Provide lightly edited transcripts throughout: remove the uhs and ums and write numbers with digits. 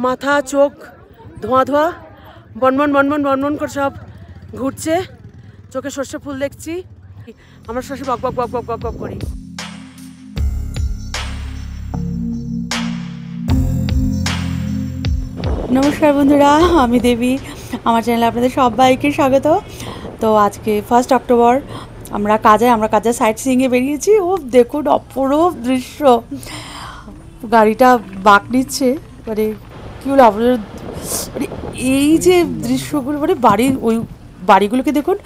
মাথা চোখ ধোঁয়া ধোঁয়া বনবন বনবন বনবন করে সব ঘুরছে। চোখে সর্ষে ফুল দেখছি, আমরা সর্ষে বক বক বক বক বক বক করি। নমস্কার বন্ধুরা, আমি দেবী, আমার চ্যানেলে আপনাদের সবাইকে স্বাগত। তো আজকে 1 অক্টোবর, আমরা কাজে সাইট সিইংয়ে বেরিয়েছি। ও দেখুন অপরূপ দৃশ্য, গাড়িটা বাঁক নিচ্ছে, মানে কী বলে আপনার, মানে এই যে দৃশ্যগুলো, মানে ওই বাড়িগুলোকে দেখুন,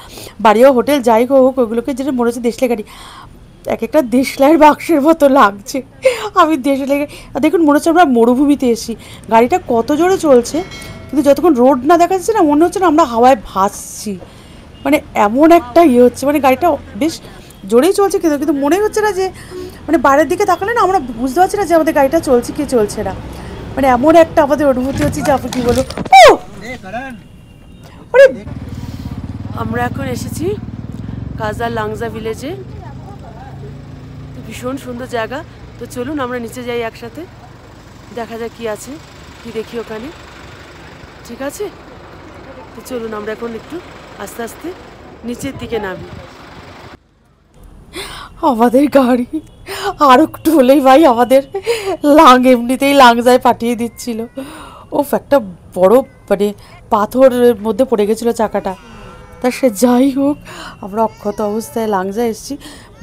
বাড়ি ও হোটেল যাই হোক ওইগুলোকে যেটা মনে হচ্ছে দেশলাই গাড়ি, এক একটা দেশলাইয়ের বাক্সের মতো লাগছে। আমি দেশলাই দেখুন মনে হচ্ছে আমরা মরুভূমিতে এসেছি। গাড়িটা কত জোরে চলছে, কিন্তু যতক্ষণ রোড না দেখা যাচ্ছে না, মনে হচ্ছে না আমরা হাওয়ায় ভাসছি। মানে এমন একটা হচ্ছে, মানে গাড়িটা বেশ জোরেই চলছে, কিন্তু মনে হচ্ছে না যে, মানে বাইরের দিকে তাকালে না আমরা বুঝতে পারছি না যে আমাদের গাড়িটা চলছে কি চলছে না। মানে এমন একটা আমাদের অনুভূতি হচ্ছে যে আপনি কী বলবো। আমরা এখন এসেছি কাজার লাংজা ভিলেজে। ভীষণ সুন্দর জায়গা। তো চলুন আমরা নিচে যাই একসাথে, দেখা যাক কি আছে, কি দেখি ওখানে। ঠিক আছে, তো চলুন আমরা এখন একটু আস্তে আস্তে নিচের দিকে নামি। আমাদের গাড়ি আর একটু হলেই ভাই আমাদের এমনিতেই লাংজায় পাঠিয়ে দিচ্ছিল। একটা বড় মানে পাথরের মধ্যে পড়ে গেছিলো চাকাটা। তা সে যাই হোক, আমরা অক্ষত অবস্থায় লাংজায় এসেছি।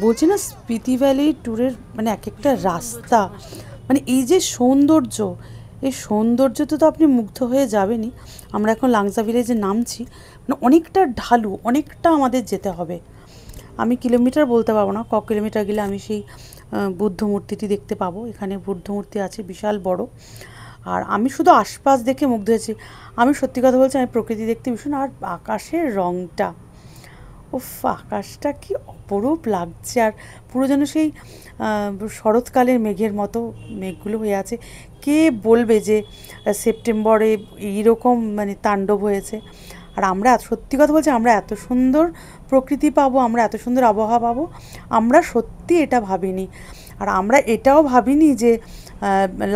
বলছি না, স্পিতি ভ্যালি ট্যুরের মানে এক একটা রাস্তা, মানে এই যে সৌন্দর্য, এই সৌন্দর্যতে তো আপনি মুগ্ধ হয়ে যাবেনই। আমরা এখন লাংজা ভিলেজে নামছি, মানে অনেকটা ঢালু, অনেকটা আমাদের যেতে হবে। আমি কিলোমিটার বলতে পারবো না, কিলোমিটার গেলে আমি সেই বুদ্ধ মূর্তিটি দেখতে পাবো। এখানে বুদ্ধ মূর্তি আছে বিশাল বড়। আর আমি শুধু আশপাশ দেখে মুগ্ধ হয়েছি। আমি সত্যি কথা বলছি, আমি প্রকৃতি দেখতে ভীষণ, আর আকাশের রঙটা, আকাশটা কি অপরূপ লাগছে। আর পুরো যেন সেই শরৎকালের মেঘের মতো মেঘগুলো হয়ে আছে। কে বলবে যে সেপ্টেম্বরে এইরকম মানে তাণ্ডব হয়েছে। আর আমরা সত্যি কথা বলছি, আমরা এত সুন্দর প্রকৃতি পাবো, আমরা এত সুন্দর আবহাওয়া পাবো, আমরা সত্যি এটা ভাবিনি। আর আমরা এটাও ভাবিনি যে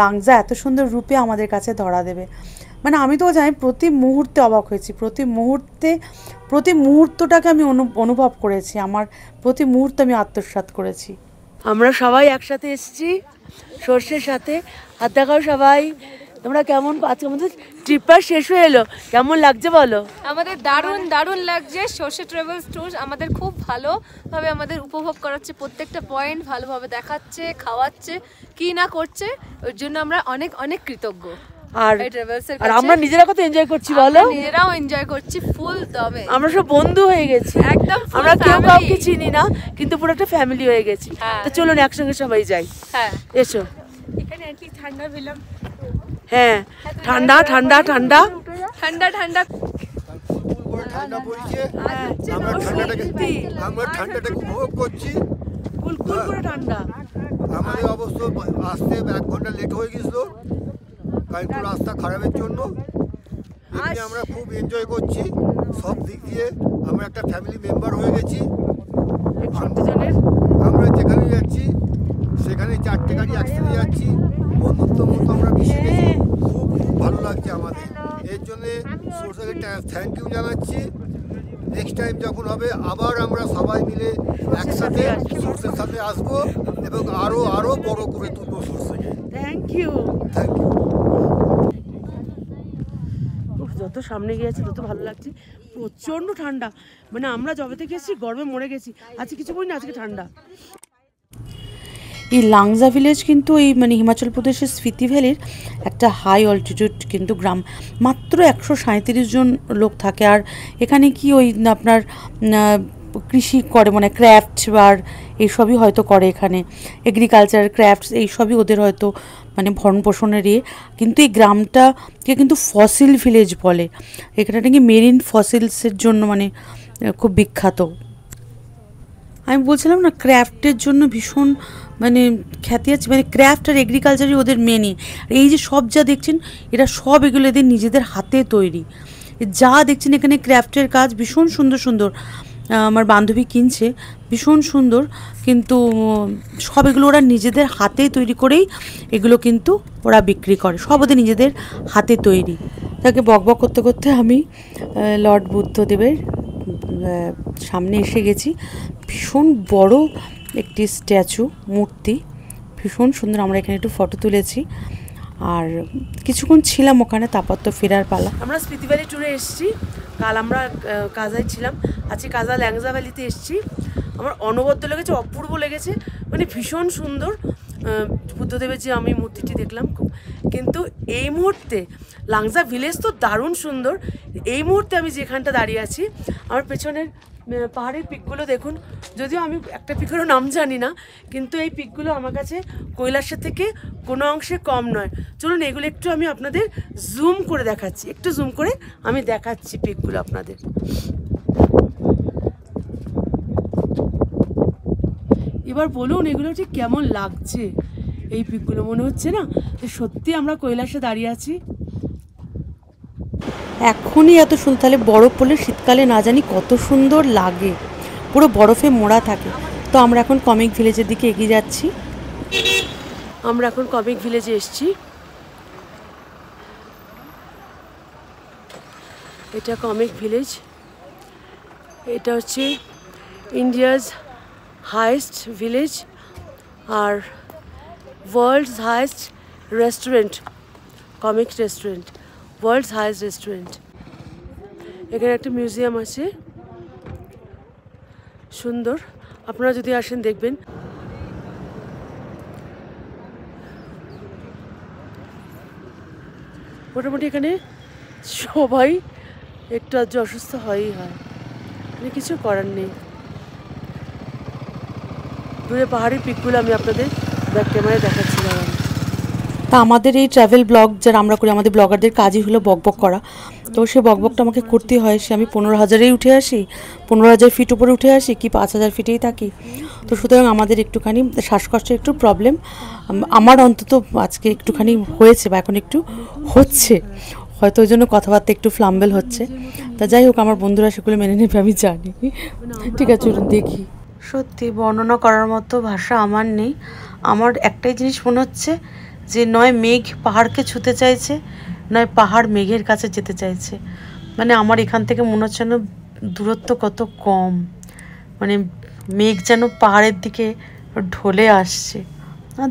লাংজা এত সুন্দর রূপে আমাদের কাছে ধরা দেবে। মানে আমি তো জানি, প্রতি মুহূর্তে অবাক হয়েছি, প্রতি মুহূর্তটাকে আমি অনুভব করেছি, আমার প্রতি মুহূর্তে আমি আত্মসাৎ করেছি। আমরা সবাই একসাথে এসেছি সর্ষের সাথে। হাত দেখাও সবাই। তোমরা কেমন, আজকে আমাদের ট্রিপটা শেষ হয়ে এলো, কেমন লাগছে বলো? আমাদের দারুণ দারুণ লাগছে। সর্ষে ট্রাভেলস ট্যুর আমাদের খুব ভালোভাবে আমাদের উপভোগ করাচ্ছে, প্রত্যেকটা পয়েন্ট ভালোভাবে দেখাচ্ছে, খাওয়াচ্ছে, কি না করছে, ওর জন্য আমরা অনেক অনেক কৃতজ্ঞ। আর আমরা নিজেরা কত এনজয় করছি বলো? নিজেরাও এনজয় করছি ফুল দমে। আমরা সব বন্ধু হয়ে গেছি একদম, আমরা কেউ কাউকে চিনি না, কিন্তু পুরো একটা ফ্যামিলি হয়ে গেছি। তো চলুন একসঙ্গে সবাই যাই। হ্যাঁ এসো। এখানে আর কি ঠান্ডা পেলাম। হ্যাঁ, ঠান্ডা ঠান্ডা ঠান্ডা ঠান্ডা ঠান্ডা ঠান্ডা পড়ছে। আমরা ঠান্ডাটাকে উপভোগ করছি। কুলকুল করে ঠান্ডা। আমাদের অবশ্য আসতে 1 ঘন্টা লেট হয়ে গেছিল, কারণ একটু রাস্তা খারাপের জন্য। এমনি আমরা খুব এনজয় করছি সব দিক দিয়ে। আমরা একটা ফ্যামিলি মেম্বার হয়ে গেছি। আমরা যেখানে যাচ্ছি সেখানে 4টে গাড়ি একসাথে যাচ্ছি, বন্ধুত্ব মতো আমরা মিশে গেছি। খুব ভালো লাগছে আমাদের। এর জন্যে সোর্সকে থ্যাংক ইউ জানাচ্ছি। নেক্সট টাইম যখন হবে আবার আমরা সবাই মিলে একসাথে সোর্সের সাথে আসবো এবং আরও বড় করে তুলবো সোর্সকে। Thank you. যত সামনে গিয়েছে তত ভালো লাগছে। প্রচণ্ড ঠান্ডা, মানে আমরা যবে থেকে এসেছি গরমে মরে গেছি। আজকে কিছু বলি না, আজকে ঠান্ডা। এই লাংজা ভিলেজ কিন্তু এই মানে হিমাচল প্রদেশের স্পিতি ভ্যালির একটা হাই অল্টিটিউড কিন্তু গ্রাম। মাত্র 137 জন লোক থাকে। আর এখানে কি ওই আপনার কৃষি করে, মানে ক্রাফট আর এইসবই হয়তো করে এখানে, এগ্রিকালচার ক্রাফটস এইসবই ওদের হয়তো মানে ভরণ পোষণের কিন্তু এই গ্রামটাকে কিন্তু ফসিল ভিলেজ বলে। এখানে নাকি মেরিন ফসিলসের জন্য মানে খুব বিখ্যাত। আমি বলছিলাম না, ক্রাফটের জন্য ভীষণ মানে খ্যাতি আছে, মানে ক্রাফট আর এগ্রিকালচারই ওদের মেনই। এই যে সব যা দেখছেন, এরা সব এগুলো এদের নিজেদের হাতে তৈরি। যা দেখছেন এখানে ক্রাফটের কাজ ভীষণ সুন্দর সুন্দর। আমার বান্ধবী কিনছে, ভীষণ সুন্দর, কিন্তু সব এগুলো ওরা নিজেদের হাতে তৈরি করেই এগুলো কিন্তু ওরা বিক্রি করে, সব ওদের নিজেদের হাতে তৈরি। তাকে বকবক করতে করতে আমি লর্ড বুদ্ধদেবের সামনে এসে গেছি। ভীষণ বড় একটি স্ট্যাচু, মূর্তি, ভীষণ সুন্দর। আমরা এখানে একটু ফটো তুলেছি আর কিছুক্ষণ ছিলাম ওখানে, তারপর তো ফেরার পালা। আমরা স্পিতি ভ্যালি ট্যুরে এসেছি, কাল আমরা কাজায় ছিলাম, আজকে কাজা ল্যাংজা ভ্যালিতে এসেছি। আমার অনবদ্য লেগেছে, অপূর্ব লেগেছে, মানে ভীষণ সুন্দর বুদ্ধদেবের যে আমি মূর্তিটি দেখলাম। কিন্তু এই মুহূর্তে লাংজা ভিলেজ তো দারুণ সুন্দর। এই মুহূর্তে আমি যেখানটা দাঁড়িয়ে আছি, আমার পেছনের পাহাড়ের পিকগুলো দেখুন, যদিও আমি একটা পিকেরও নাম জানি না, কিন্তু এই পিকগুলো আমার কাছে কৈলাসের থেকে কোনো অংশে কম নয়। চলুন এগুলো একটু আমি আপনাদের জুম করে দেখাচ্ছি, একটু জুম করে আমি দেখাচ্ছি পিকগুলো আপনাদের। এবার বলুন এগুলো ঠিক কেমন লাগছে, এই পিকগুলো মনে হচ্ছে না যে সত্যি আমরা কৈলাসে দাঁড়িয়ে আছি। এখনই এত সুন্দর, তাহলে বরফ পড়লে শীতকালে না জানি কত সুন্দর লাগে, পুরো বরফে মোড়া থাকে। তো আমরা এখন কমিক ভিলেজের দিকে এগিয়ে যাচ্ছি। আমরা এখন কমিক ভিলেজে এসেছি। এটা কমিক ভিলেজ, এটা হচ্ছে ইন্ডিয়াজ হাইয়েস্ট ভিলেজ আর world's highest restaurant, Komic restaurant, world's highest restaurant. এখানে একটা মিউজিয়াম আছে, সুন্দর, আপনারা যদি আসেন দেখবেন। মোটামুটি এখানে সবাই একটু আজ অসুস্থ হয়ই হয়, মানে কিছু করার নেই। দূরে পাহাড়ের পিকগুলো আমি আপনাদের ব্যাক ক্যামেরায় দেখাচ্ছিলাম। তা আমাদের এই ট্রাভেল ব্লগ যারা আমরা করি, আমাদের ব্লগারদের কাজই হলো বকবক করা। তো সে বকবকটা আমাকে করতে হয়, সে আমি 15,000-এই উঠে আসি, 15,000 ফিট উপরে উঠে আসি, কি 5,000 ফিটেই থাকি। তো সুতরাং আমাদের একটুখানি শ্বাসকষ্টের একটু প্রবলেম, আমার অন্তত আজকে একটুখানি হয়েছে বা এখন একটু হচ্ছে, হয়তো ওই জন্য কথাবার্তা একটু ফ্লাম্বেল হচ্ছে। তা যাই হোক, আমার বন্ধুরা সেগুলো মেনে নেবে আমি জানি। ঠিক আছে, চলুন দেখি। সত্যি বর্ণনা করার মতো ভাষা আমার নেই। আমার একটাই জিনিস মনে হচ্ছে যে নয় মেঘ পাহাড়কে ছুঁতে চাইছে, নয় পাহাড় মেঘের কাছে যেতে চাইছে। মানে আমার এখান থেকে মনে হচ্ছে যেন দূরত্ব কত কম, মানে মেঘ যেন পাহাড়ের দিকে ঢলে আসছে।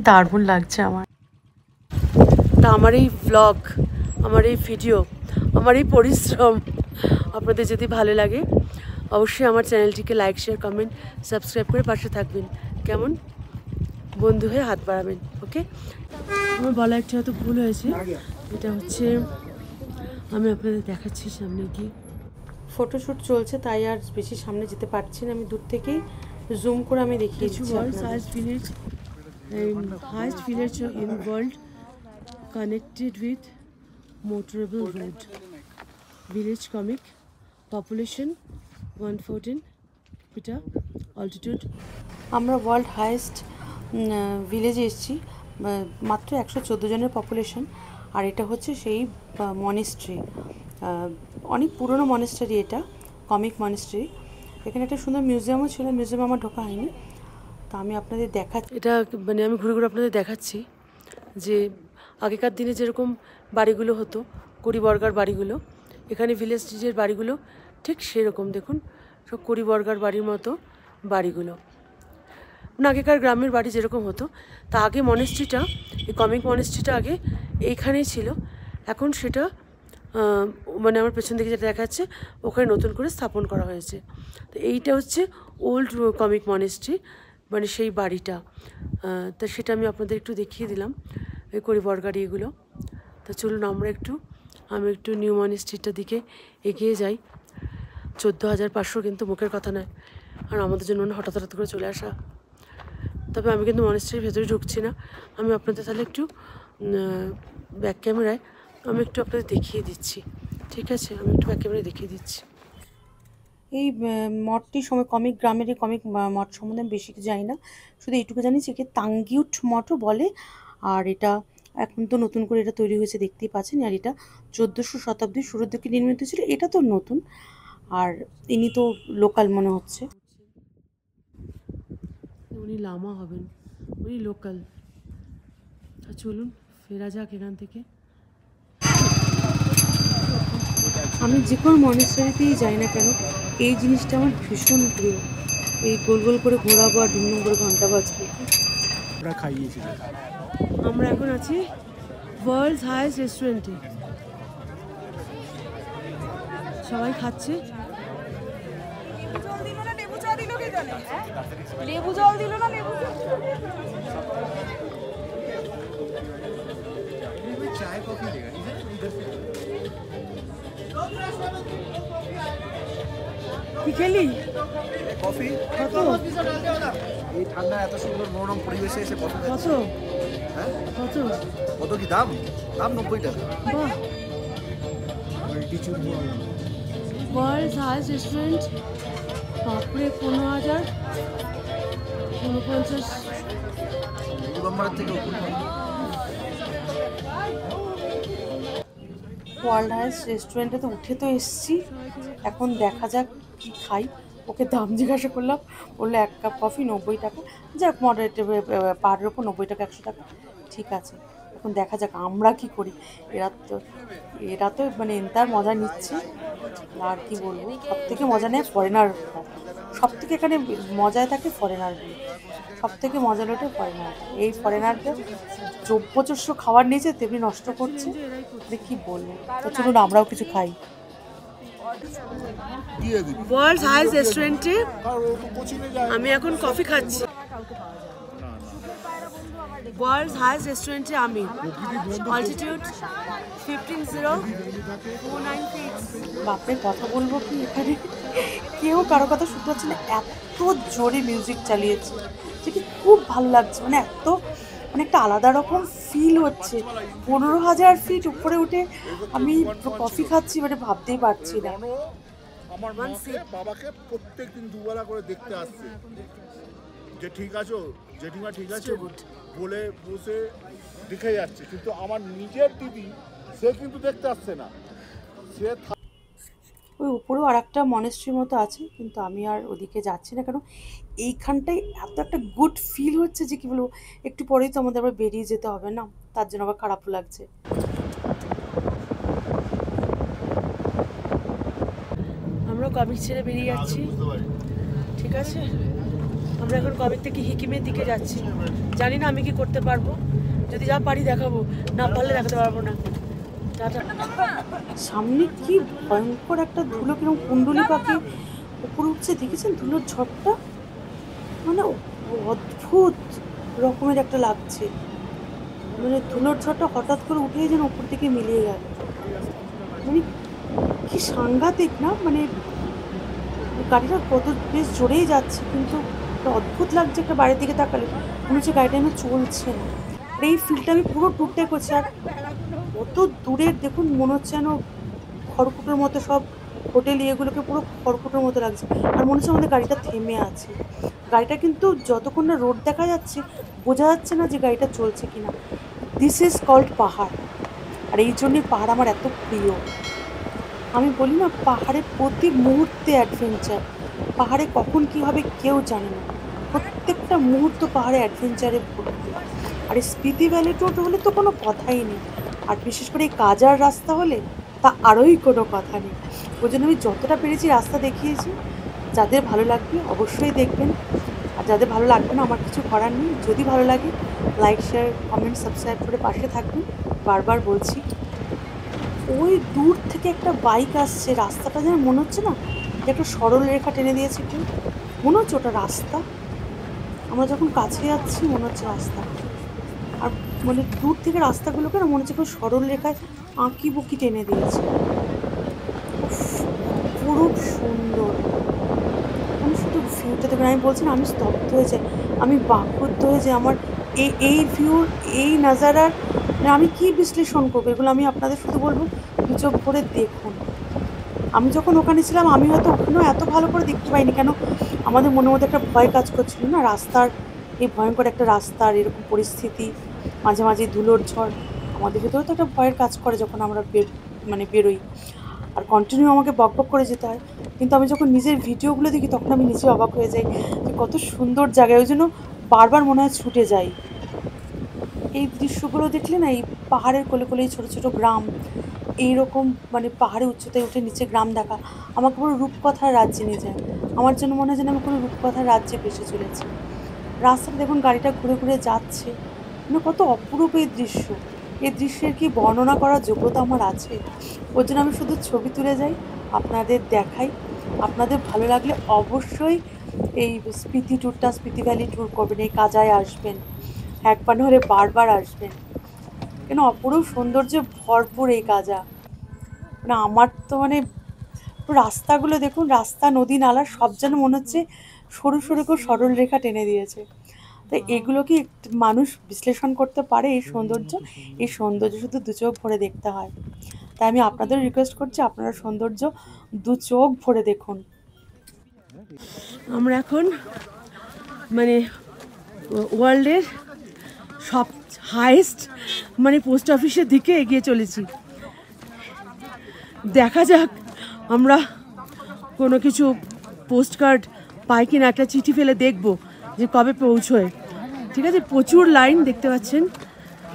দারুণ লাগছে আমার। তা আমার এই ব্লগ, আমার এই ভিডিও, আমার এই পরিশ্রম আপনাদের যদি ভালো লাগে, অবশ্যই আমার চ্যানেলটিকে লাইক, শেয়ার, কমেন্ট, সাবস্ক্রাইব করে পাশে থাকবেন। কেমন? বন্ধু হয়ে হাত বাড়াবেন, ওকে? আমার বলা একটা হয়তো ভুল হয়েছে, এটা হচ্ছে আমি আপনাদের দেখাচ্ছি সামনে গিয়ে। ফটোশ্যুট চলছে তাই আর বেশি সামনে যেতে পারছি না, আমি দূর থেকেই জুম করে আমি দেখিয়ে কিছু দিচ্ছি ওয়ার্ল্ডস আপনাদের। Highest village, highest village in world connected with motorable road. Village comic, population 114 meter, altitude। আমরা ওয়ার্ল্ড হাইয়েস্ট ভিলেজে এসেছি, মাত্র 114 জনের পপুলেশন। আর এটা হচ্ছে সেই মনেস্ট্রি, অনেক পুরনো মনেস্ট্রি, এটা কমিক মনেস্ট্রি। এখানে একটা সুন্দর মিউজিয়ামও ছিল, মিউজিয়ামে আমার ঢোকা হয়নি, তো আমি আপনাদের দেখাচ্ছি। এটা মানে আমি ঘুরে ঘুরে আপনাদের দেখাচ্ছি যে আগেকার দিনে যেরকম বাড়িগুলো হতো, কুড়ি বর্গার বাড়িগুলো, এখানে ভিলেজ স্টেজের বাড়িগুলো ঠিক সেরকম। দেখুন সব কুড়ি বর্গার বাড়ির মতো বাড়িগুলো, মানে আগেকার গ্রামের বাড়ি যেরকম হতো। তা আগে মনেস্ট্রিটা, এই কমিক মনেস্ট্রিটা আগে এইখানেই ছিল, এখন সেটা মানে আমার পেছন দিকে যেটা দেখা যাচ্ছে ওখানে নতুন করে স্থাপন করা হয়েছে। তো এইটা হচ্ছে ওল্ড কমিক মনেস্ট্রি, মানে সেই বাড়িটা। তা সেটা আমি আপনাদের একটু দেখিয়ে দিলাম, এই কড়িবরগাড়ি এগুলো। তা চলুন আমি একটু নিউ মনেস্ট্রিটার দিকে এগিয়ে যাই। 14,500 কিন্তু মুখের কথা নয়, আর আমাদের জন্য হঠাৎ হঠাৎ করে চলে আসা। তবে আমি কিন্তু মনেস্ট্রির ভেতরে ঢুকছি না, আমি আপনাদের তাহলে একটু ব্যাক ক্যামেরায় আমি একটু আপনাদের দেখিয়ে দিচ্ছি, ঠিক আছে? আমি একটু ব্যাক ক্যামেরায় দেখিয়ে দিচ্ছি। এই মঠটির সময় কমিক গ্রামের এই কমিক মঠ সম্বন্ধে আমি বেশি কিছু জানি না, শুধু এইটুকু জানি যে একে তাঙ্গিউট মঠও বলে। আর এটা এখন তো নতুন করে এটা তৈরি হয়েছে, দেখতেই পাচ্ছেন। আর এটা 1400 শতাব্দীর শুরুর দিকে নির্মিত ছিল, এটা তো নতুন। আর ইনি তো লোকাল মনে হচ্ছে। উনি লামা হবেন, উনি লোকাল। চলুন ফেরা যাক এখান থেকে। আমি যে কোনো মনেস্টারিতেই যাই না কেন, এই জিনিসটা আমার ভীষণ প্রিয়। এই গোল গোল করে ঘোরাবো আর ডুম ডুম করে ঘন্টা বাজবে। আমরা এখন আছি ওয়ার্ল্ডস হাইয়েস্ট রেস্টুরেন্টে, সবাই খাচ্ছে। লেবু জল দিল না, লেবু কি খেলি? কফি কত এই ঠান্ডা এত সুন্দর মনোরম পরিবেশে এসে কফি কত হ্যাঁ কত? কত কি দাম? দাম 90 টাকা। বাহ, ওয়ার্ল্ডস হাইয়েস্ট রেস্টুরেন্ট, বাপরে 15,000, 49। নম্বরের থেকে উপরে। ওয়ার্ল্ড হাইয়েস্ট রেস্টুরেন্টে তো উঠে তো এসছি, এখন দেখা যাক কি খাই। ওকে দাম জিজ্ঞাসা করলাম, বললো 1 কাপ কফি 90 টাকা। যাক, মডারেট পাহাড়ের ওপর 90 টাকা 100 টাকা, ঠিক আছে। এখন দেখা যাক আমরা কি করি। এরা তো মানে এন্তার মজা নিচ্ছে, আর কি বলবো। সব থেকে মজা নেয় ফরেনার, সব থেকে এখানে মজায় থাকে ফরেনারগুলো, সব থেকে মজা লোটে ফরেনার। এই ফরেনারদের যোগ্যজস্ব খাবার নিয়েছে তেমনি নষ্ট করছে, কি বলবো। তো চলুন আমরাও কিছু খাই। ওয়ার্ল্ডস হাইয়েস্ট রেস্টুরেন্টে আমি এখন কফি খাচ্ছি। ওয়ার্ল্ডস হাইয়েস্ট রেস্টুরেন্টে আমি, অল্টিটিউড 15,049 feet। বাপরে, কথা বলবো কি, এখানে কেউ কারো কথা শুনতে পাচ্ছে না, এত জোরে মিউজিক চালিয়েছে যে কি খুব ভালো লাগছে। মানে এত মানে একটা আলাদা রকম ফিল হচ্ছে। 15,000 ফিট উপরে উঠে আমি কফি খাচ্ছি, মানে ভাবতেই পারছি না। আমার মাকে বাবাকে প্রত্যেকদিন দুবেলা করে দেখতে আসছে যে ঠিক আছো জেঠিমা, ঠিক আছে বলে বসে দেখে যাচ্ছে, কিন্তু আমার নিজের দিদি সে কিন্তু দেখতে আসছে না, সে ওই উপরেও আর একটা মনেস্ট্রির মতো আছে, কিন্তু আমি আর ওদিকে যাচ্ছি না, কেন এইখানটায় এত একটা গুড ফিল হচ্ছে যে কি বলবো। একটু পরেই তো আমাদের আবার বেরিয়ে যেতে হবে না, তার জন্য আবার খারাপও লাগছে। আমরা কবির ছেড়ে বেরিয়ে যাচ্ছি, ঠিক আছে। আমরা এখন কবির থেকে হিকিমের দিকে যাচ্ছি। জানি না আমি কি করতে পারবো, যদি যা পারি দেখাবো, না পারলে দেখাতে পারবো না। টাটা। সামনে কি ভয়ঙ্কর একটা ধুলো, কিরকম কুণ্ডলি পাখি উপরে উঠছে, দেখেছেন ধুলোর ঝড়টা? মানে অদ্ভুত রকমের একটা লাগছে, মানে ধুলোর ঝড়টা হঠাৎ করে উঠেই যেন উপর থেকে মিলিয়ে গেল। মানে কি সাংঘাতিক না, মানে গাড়িটা কত বেশ জোরেই যাচ্ছে, কিন্তু একটা অদ্ভুত লাগছে। একটা বাইরের দিকে তাকালে মনে হচ্ছে গাড়িটা যেন চলছে না। আর এই ফিল্ডটা আমি পুরো টুকটাই করছি, আর কত দূরের দেখুন, মনে হচ্ছে যেন খড়কুটোর মতো সব হোটেল ইয়েগুলোকে পুরো খড়কুটোর মতো লাগছে। আর মনে হচ্ছে আমাদের গাড়িটা থেমে আছে। গাড়িটা কিন্তু যতক্ষণ না রোড দেখা যাচ্ছে বোঝা যাচ্ছে না যে গাড়িটা চলছে কিনা। দিস ইজ কল্ড পাহাড়, আর এই জন্যই পাহাড় আমার এত প্রিয়। আমি বলি না, পাহাড়ে প্রতি মুহূর্তে অ্যাডভেঞ্চার। পাহাড়ে কখন কি হবে কেউ জানে না, প্রত্যেকটা মুহূর্ত পাহাড়ে অ্যাডভেঞ্চারে ভর্তি। আর এই স্পিতি ভ্যালি টোট হলে তো কোনো কথাই নেই, আর বিশেষ করে এই কাজার রাস্তা হলে তা আরোই কোনো কথা নেই। ওই জন্য আমি যতটা পেরেছি রাস্তা দেখিয়েছি। যাদের ভালো লাগবে অবশ্যই দেখবেন, আর যাদের ভালো লাগবে না আমার কিছু করার নেই। যদি ভালো লাগে লাইক, শেয়ার, কমেন্ট, সাবস্ক্রাইব করে পাশে থাকবেন। বারবার বলছি, ওই দূর থেকে একটা বাইক আসছে, রাস্তাটা যেন মনে হচ্ছে না যে একটা সরল রেখা টেনে দিয়েছে কেউ, মনে হচ্ছে ওটা রাস্তা। আমরা যখন কাছে যাচ্ছি মনে হচ্ছে রাস্তা, আর মানে দূর থেকে রাস্তাগুলোকে না মনে হচ্ছে কেউ সরল রেখায় আঁকি বুকি টেনে দিয়েছে। পুরো সুন্দর, আমি শুধু ভিউটা দেখুন, আমি বলছি না আমি স্তব্ধ হয়ে যাই, আমি বাকরুদ্ধ হয়ে যাই। আমার এই ভিউর এই নাজারার মানে আমি কি বিশ্লেষণ করবো, এগুলো আমি আপনাদের শুধু বলবো দু চোখ ভরে দেখুন। আমি যখন ওখানে ছিলাম আমি হয়তো ওখানেও এত ভালো করে দেখতে পাইনি, কেন আমাদের মনের মধ্যে একটা ভয় কাজ করছিল না, রাস্তার এই ভয়ঙ্কর একটা রাস্তার এরকম পরিস্থিতি, মাঝে মাঝে ধুলোর ঝড়, আমাদের ভেতরে তো একটা ভয়ের কাজ করে যখন আমরা বেরোই। আর কন্টিনিউ আমাকে বক বক করে যেতে হয়, কিন্তু আমি যখন নিজের ভিডিওগুলো দেখি তখন আমি নিজে অবাক হয়ে যাই যে কত সুন্দর জায়গায়, ওই জন্য বারবার মনে হয় ছুটে যাই। এই দৃশ্যগুলো দেখলে না, এই পাহাড়ের কোলে কোলে ছোটো ছোটো গ্রাম, এইরকম মানে পাহাড়ে উচ্চতায় উঠে নিচে গ্রাম দেখা আমাকে পুরো রূপকথার রাজ্যে নিয়ে যায়। আমার জন্য মনে হয় যেন আমি কোনো রূপকথার রাজ্যে ভেসে চলেছি। রাস্তাটা দেখুন, গাড়িটা ঘুরে ঘুরে যাচ্ছে, মানে কত অপরূপ এই দৃশ্য। এই দৃশ্যের কি বর্ণনা করার যোগ্যতা আমার আছে? ওর জন্য আমি শুধু ছবি তুলে যাই, আপনাদের দেখাই। আপনাদের ভালো লাগলে অবশ্যই এই স্পিতি ট্যুরটা, স্পিতি ভ্যালি ট্যুর করবেন, এই কাজায় আসবেন, একবার না হলে বারবার আসবেন, কেন অপরূপ সৌন্দর্যে ভরপুর এই কাজা। মানে আমার তো মানে রাস্তাগুলো দেখুন, রাস্তা নদী নালা সব যেন মনে হচ্ছে সরু সরু করে সরল রেখা টেনে দিয়েছে। তো এগুলো কি মানুষ বিশ্লেষণ করতে পারে এই সৌন্দর্য? এই সৌন্দর্য শুধু দু চোখ ভরে দেখতে হয়। তাই আমি আপনাদের রিকোয়েস্ট করছি, আপনারা সৌন্দর্য দু চোখ ভরে দেখুন। আমরা এখন মানে ওয়ার্ল্ডের সব হাইয়েস্ট মানে পোস্ট অফিসের দিকে এগিয়ে চলেছি। দেখা যাক আমরা কোনো কিছু পোস্ট কার্ড পাই কিনা, একটা চিঠি ফেলে দেখব যে কবে পৌঁছয়। ঠিক আছে, প্রচুর লাইন দেখতে পাচ্ছেন।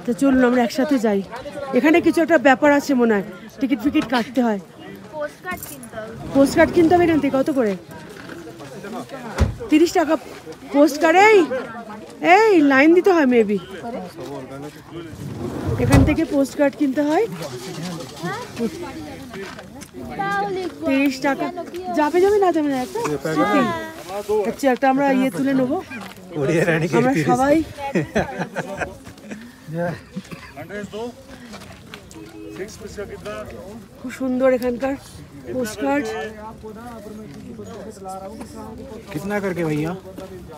তো চলুন আমরা একসাথে যাই। এখানে কিছু একটা ব্যাপার আছে মনে হয়, টিকিট ফিকিট কাটতে হয়। পোস্ট কার্ড কিনতে হবে এখান থেকে। কত করে? 30 টাকা পোস্ট কার্ড। এই লাইন দিতে হয় মেবি, এখান থেকে পোস্ট কার্ড কিনতে হয় 30 টাকা। যাবে না যাবে না একটা স্মৃতি। আচ্ছা, একটা আমরা ইয়ে তুলে নেবো আমরা সবাই। খুব সুন্দর এখানকার पोस्ट कार्ड। कितना करके भैया?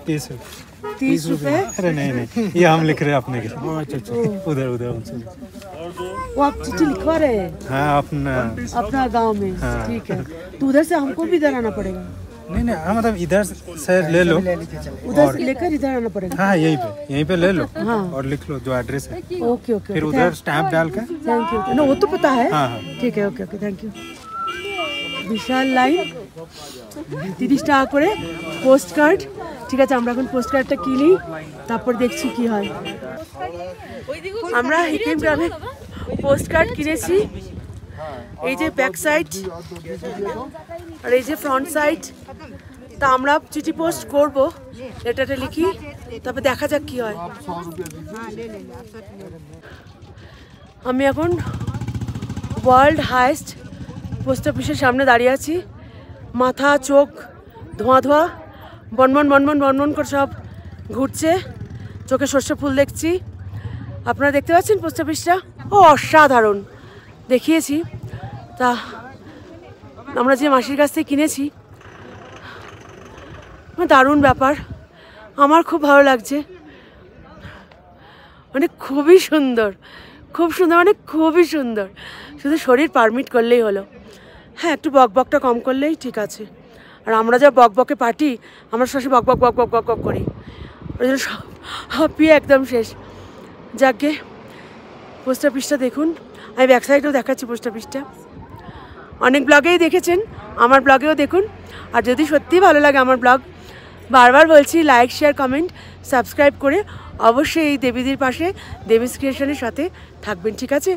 30 रुपए। अरे नहीं ये हम लिख रहे हैं अपने के। अच्छा उधर उधर वो आप चिट्ठी लिखवा रहे हैं? हाँ अपना गांव में। ठीक है, तो उधर से हमको भी इधर आना पड़ेगा? नहीं मतलब इधर से ले लो, उधर से लेकर इधर आना पड़ेगा। हाँ यहीं पे ले लो। हाँ। और लिख लो जो एड्रेस है। ओके फिर उधर स्टैम्प डाल के। Thank you. नो वो तो पता है। हाँ। ठीक है, ओके थैंक यू। বিশাল লাইন, 30 টাকা করে পোস্ট কার্ড। ঠিক আছে, আমরা এখন পোস্ট কার্ডটা কিনি, তারপর দেখছি কি হয়। আমরা হিকিম গ্রামে পোস্ট কার্ড কিনেছি। এই যে ব্যাক সাইড আর এই যে ফ্রন্ট সাইড। তা আমরা চিঠি পোস্ট করব, লেটারটা লিখি, তারপর দেখা যাক কি হয়। আমি এখন ওয়ার্ল্ড হাইয়েস্ট পোস্ট অফিসের সামনে দাঁড়িয়ে আছি। মাথা চোখ ধোঁয়া ধোঁয়া, বনবন বনবন বনবন করে সব ঘুরছে, চোখে সর্ষে ফুল দেখছি। আপনারা দেখতে পাচ্ছেন পোস্ট অফিসটা? ও অসাধারণ, দেখিয়েছি। তা আমরা যে মাসির কাছ থেকে কিনেছি, দারুণ ব্যাপার, আমার খুব ভালো লাগছে। মানে খুবই সুন্দর, খুব সুন্দর, মানে খুবই সুন্দর। শুধু শরীর পারমিট করলেই হলো। হ্যাঁ, একটু বকবকটা কম করলেই ঠিক আছে। আর আমরা যা বকবকে পার্টি, আমরা সবসময় বকবক বকবক বকবক করি, ওই জন্য সব হাঁপিয়ে একদম শেষ। যাকে পোস্ট অফিসটা দেখুন, আমি ব্যাক সাইডেও দেখাচ্ছি পোস্ট অফিসটা। অনেক ব্লগেই দেখেছেন, আমার ব্লগেও দেখুন। আর যদি সত্যিই ভালো লাগে আমার ব্লগ, বারবার বলছি লাইক শেয়ার কমেন্ট সাবস্ক্রাইব করে অবশ্যই এই দেবীদের পাশে দেবীস ক্রিয়েশনের সাথে থাকবেন। ঠিক আছে,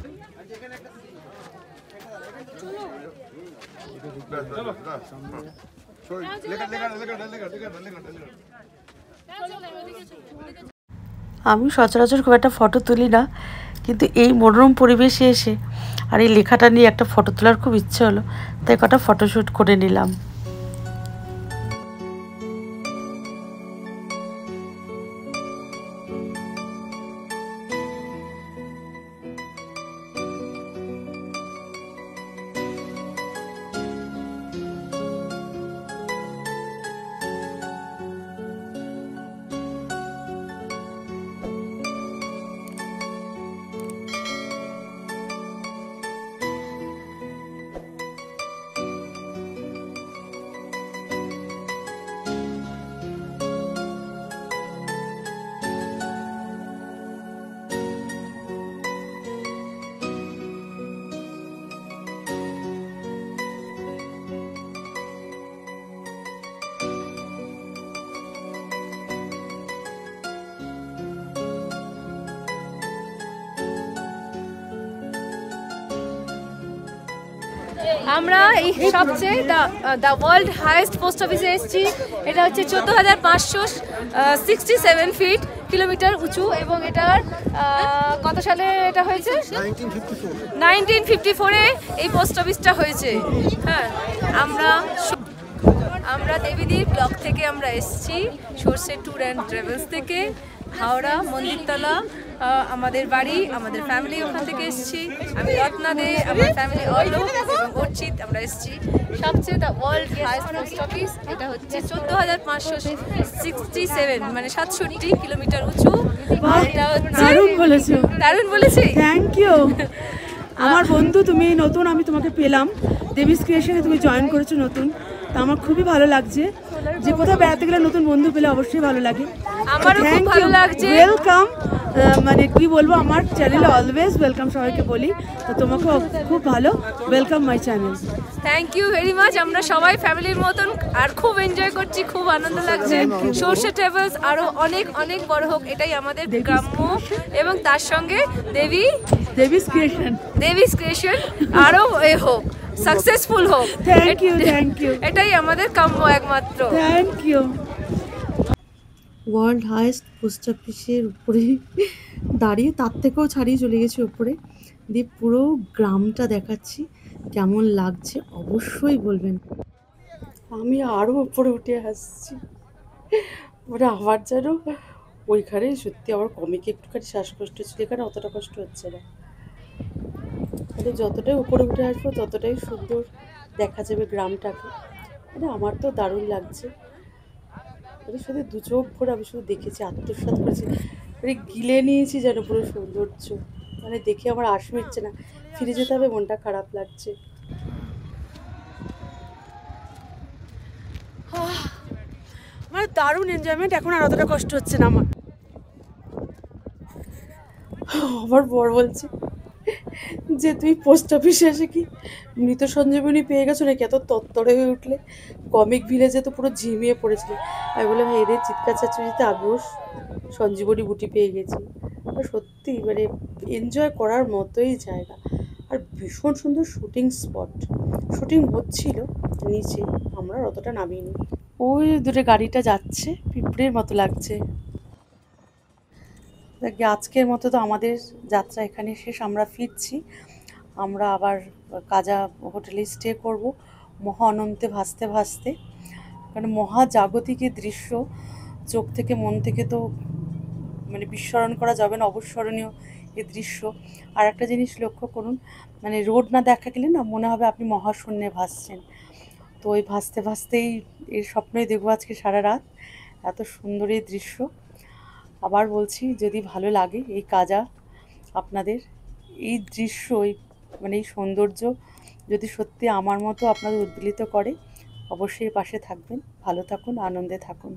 আমি সচরাচর খুব একটা ফটো তুলি না, কিন্তু এই মনোরম পরিবেশে এসে আর এই লেখাটা নিয়ে একটা ফটো তোলার খুব ইচ্ছে হলো, তাই কটা ফটোশ্যুট করে নিলাম। আমরা এই সবচেয়ে দ্য ওয়ার্ল্ড হাইয়েস্ট পোস্ট অফিসে এসেছি। এটা হচ্ছে 14,567 ফিট কিলোমিটার উঁচু এবং এটার কত সালে এটা হয়েছে? 1954-এ এই পোস্ট অফিসটা হয়েছে। হ্যাঁ, আমরা দেবীদির ব্লক থেকে আমরা এসেছি, সর্ষে ট্যুর অ্যান্ড ট্রাভেলস থেকে, হাওড়া মন্দিরতলা আমাদের বাড়ি, আমাদের ফ্যামিলি ওখান থেকে এসেছি। আমি রত্না দে, আমার ফ্যামিলি অলোক এবং অর্চিত, আমরা এসেছি সবচেয়ে the world highest post office. এটা হচ্ছে 14,567 মানে 67 কিলোমিটার উঁচু। এটা হচ্ছে দারুণ বলেছি। Thank you. আমার বন্ধু, তুমি নতুন, আমি তোমাকে পেলাম দেবীস ক্রিয়েশনে, তুমি জয়েন করেছো নতুন, তা আমার খুবই ভালো লাগছে। যে কোথাও বেড়াতে গেলে নতুন বন্ধু পেলে অবশ্যই ভালো লাগে। আমারও খুব ভালো লাগছে। ওয়েলকাম, মানে কি বলবো, আমার চ্যানেলে অলওয়েজ ওয়েলকাম সবাইকে বলি, তো তোমাকেও খুব ভালো welcome my channel. Thank you very much. আমরা সবাই ফ্যামিলির মতন আর খুব এনজয় করছি, খুব আনন্দ লাগছে। সর্ষে ট্রাভেলস আরো অনেক অনেক বড় হোক, এটাই আমাদের গ্রাম্য, এবং তার সঙ্গে দেবীস ক্রিয়েশন আরো হোক, সাকসেসফুল হোক। Thank you. এটাই আমাদের কাম্য একমাত্র। Thank you. World highest post অফিসের উপরে দাঁড়িয়ে, তার থেকেও ছাড়িয়ে চলে গেছি উপরে, দিয়ে পুরো গ্রামটা দেখাচ্ছি। কেমন লাগছে অবশ্যই বলবেন। আমি আরও উপরে উঠে আসছি, মানে আমার যেন ওইখানে সত্যি আমার কমিকে একটুখানি শ্বাসকষ্ট ছিল, এখানে অতটা কষ্ট হচ্ছে না। মানে যতটাই উপরে উঠে আসবো ততটাই সুন্দর দেখা যাবে গ্রামটাকে। মানে আমার তো দারুণ লাগছে, মানে শুধু দু চোখ ভরে আমি শুধু দেখেছি, আত্মসাৎ করেছি, মানে গিলে নিয়েছি যেন পুরো সৌন্দর্য। মানে দেখে আমার আশ মিটছে না, ফিরে যেতে হবে, মনটা খারাপ লাগছে। মানে দারুণ এনজয়মেন্ট, এখন আর অতটা কষ্ট হচ্ছে না আমার। আমার বর বলছে যে তুই পোস্ট অফিসে এসে কি মৃত সঞ্জীবনী পেয়ে গেছো নাকি, এত তত্তরে হয়ে উঠলে, কমিক ভিলেজে তো পুরো ঝিমিয়ে পড়েছিল। আমি বললাম হ্যাঁ, এদের চিৎকার চাচুরিতে আমিও সঞ্জীবনী বুটি পেয়ে গেছি। আর সত্যি মানে এনজয় করার মতোই জায়গা, আর ভীষণ সুন্দর শুটিং স্পট। শুটিং হচ্ছিল নিচে, আমরা অতটা নামিনি। ওই দূরে গাড়িটা যাচ্ছে, পিঁপড়ের মতো লাগছে। আজকের মতো তো আমাদের যাত্রা এখানে শেষ, আমরা ফিরছি। আমরা আবার কাজা হোটেলে স্টে করব মহা আনন্দে ভাসতে ভাসতে, কারণ মহাজাগতিকের দৃশ্য চোখ থেকে মন থেকে তো মানে বিস্মরণ করা যাবে না, অবিস্মরণীয় এই দৃশ্য। আর একটা জিনিস লক্ষ্য করুন, মানে রোড না দেখা গেলে না মনে হবে আপনি মহাশূন্যে ভাসছেন। তো ওই ভাসতে ভাসতেই এই স্বপ্নই দেখবো আজকে সারা রাত, এত সুন্দর এই দৃশ্য। আবার বলছি, যদি ভালো লাগে এই কাজা, আপনাদের এই দৃশ্য, মানে এই সৌন্দর্য যদি সত্যি আমার মতো আপনাদের উদ্বেলিত করে, অবশ্যই পাশে থাকবেন। ভালো থাকুন, আনন্দে থাকুন।